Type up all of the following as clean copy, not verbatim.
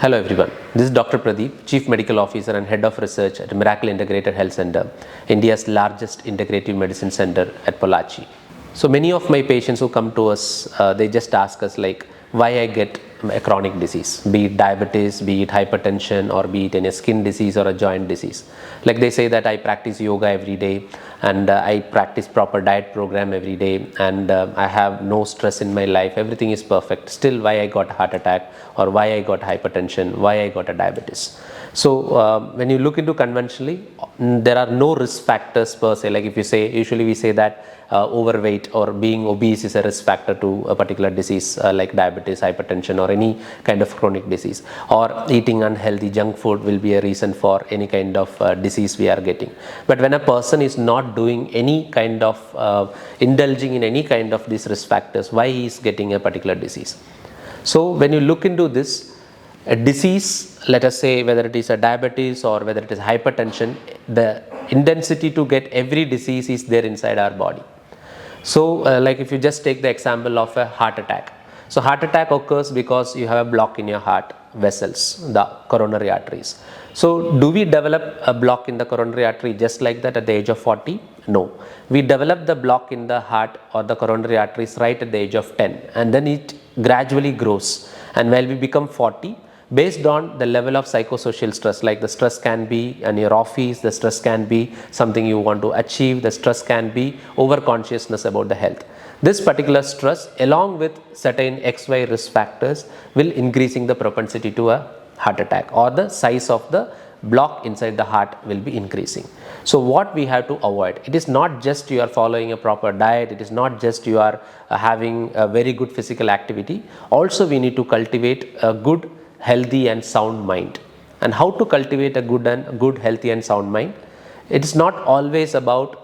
Hello everyone, this is Dr. Pradeep, Chief Medical Officer and Head of Research at Miracle Integrated Health Center, India's largest integrative medicine center at Pollachi. So many of my patients who come to us, they just ask us like why I get a chronic disease, be it diabetes, be it hypertension, or be it any skin disease or a joint disease. Like they say that I practice yoga every day and I practice proper diet program every day and I have no stress in my life, everything is perfect. Still why I got a heart attack or why I got hypertension, why I got a diabetes. So when you look into conventionally, there are no risk factors per se. Like if you say, usually we say that overweight or being obese is a risk factor to a particular disease like diabetes, hypertension, or any kind of chronic disease, or eating unhealthy junk food will be a reason for any kind of disease we are getting. But when a person is not doing any kind of indulging in any kind of these risk factors, why he is getting a particular disease? So when you look into this, a disease, let us say whether it is a diabetes or whether it is hypertension, the intensity to get every disease is there inside our body. So like if you just take the example of a heart attack. So heart attack occurs because you have a block in your heart vessels, the coronary arteries. So do we develop a block in the coronary artery just like that at the age of 40? No. We develop the block in the heart or the coronary arteries right at the age of 10, and then it gradually grows. And while we become 40, based on the level of psychosocial stress, like the stress can be in your office, the stress can be something you want to achieve, the stress can be over consciousness about the health. This particular stress along with certain XY risk factors will increasing the propensity to a heart attack, or the size of the block inside the heart will be increasing. So what we have to avoid, it is not just you are following a proper diet, it is not just you are having a very good physical activity, also we need to cultivate a good healthy and sound mind. And how to cultivate a good healthy and sound mind? It is not always about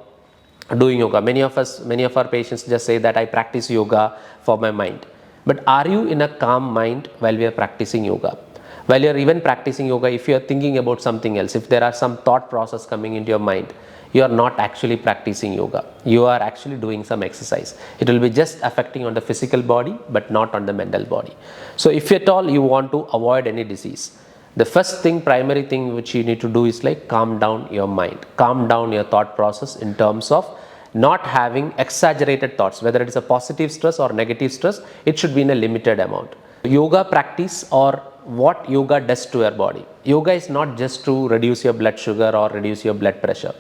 doing yoga. Many of our patients just say that I practice yoga for my mind. But are you in a calm mind while we are practicing yoga? While you are even practicing yoga, if you are thinking about something else, if there are some thought process coming into your mind, you are not actually practicing yoga. You are actually doing some exercise. It will be just affecting on the physical body but not on the mental body. So if at all you want to avoid any disease, the first thing, primary thing which you need to do is like calm down your mind, calm down your thought process in terms of not having exaggerated thoughts. Whether it is a positive stress or negative stress, it should be in a limited amount. Yoga practice, or what yoga does to your body. Yoga is not just to reduce your blood sugar or reduce your blood pressure.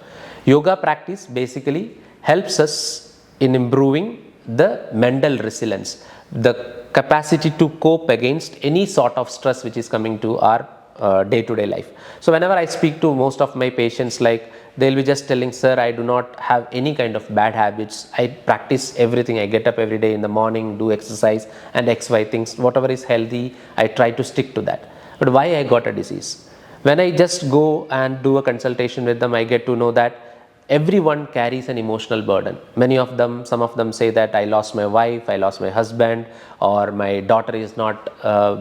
Yoga practice basically helps us in improving the mental resilience, the capacity to cope against any sort of stress which is coming to our day-to-day life. So whenever I speak to most of my patients, like they'll be just telling, sir, I do not have any kind of bad habits. I practice everything. I get up every day in the morning, do exercise and XY things. Whatever is healthy, I try to stick to that. But why I got a disease? When I just go and do a consultation with them, I get to know that everyone carries an emotional burden. Many of them, some of them say that I lost my wife, I lost my husband, or my daughter is not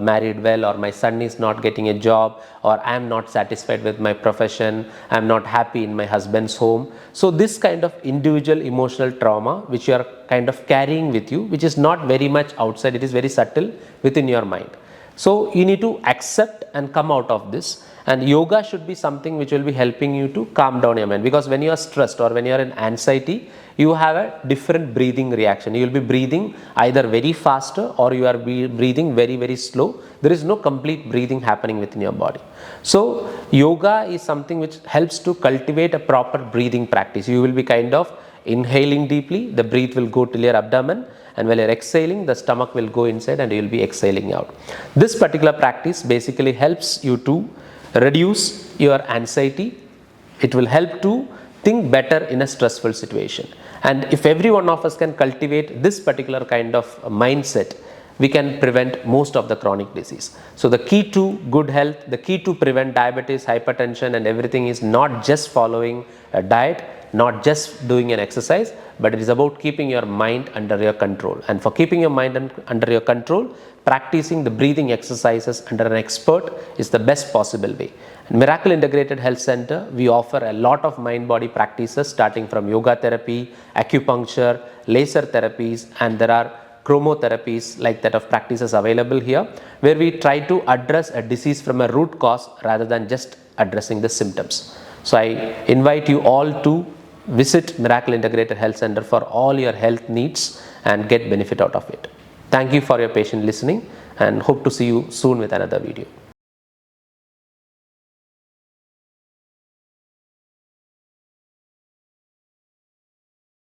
married well, or my son is not getting a job, or I am not satisfied with my profession, I am not happy in my husband's home. So this kind of individual emotional trauma which you are kind of carrying with you, which is not very much outside, it is very subtle within your mind. So you need to accept and come out of this. And yoga should be something which will be helping you to calm down your mind, because when you are stressed or when you are in anxiety, you have a different breathing reaction. You will be breathing either very faster or you are breathing very, very slow. There is no complete breathing happening within your body. So yoga is something which helps to cultivate a proper breathing practice. You will be kind of inhaling deeply, the breath will go till your abdomen, and while you are exhaling, the stomach will go inside and you will be exhaling out. This particular practice basically helps you to reduce your anxiety. It will help to think better in a stressful situation. And if every one of us can cultivate this particular kind of mindset, we can prevent most of the chronic disease. So the key to good health, the key to prevent diabetes, hypertension and everything is not just following a diet, not just doing an exercise, but it is about keeping your mind under your control. And for keeping your mind under your control, practicing the breathing exercises under an expert is the best possible way. In Miracle Integrated Health Center, we offer a lot of mind-body practices starting from yoga therapy, acupuncture, laser therapies, and there are chromotherapies like that of practices available here, where we try to address a disease from a root cause rather than just addressing the symptoms. So I invite you all to visit Miracle Integrated Health Center for all your health needs and get benefit out of it. Thank you for your patient listening and hope to see you soon with another video.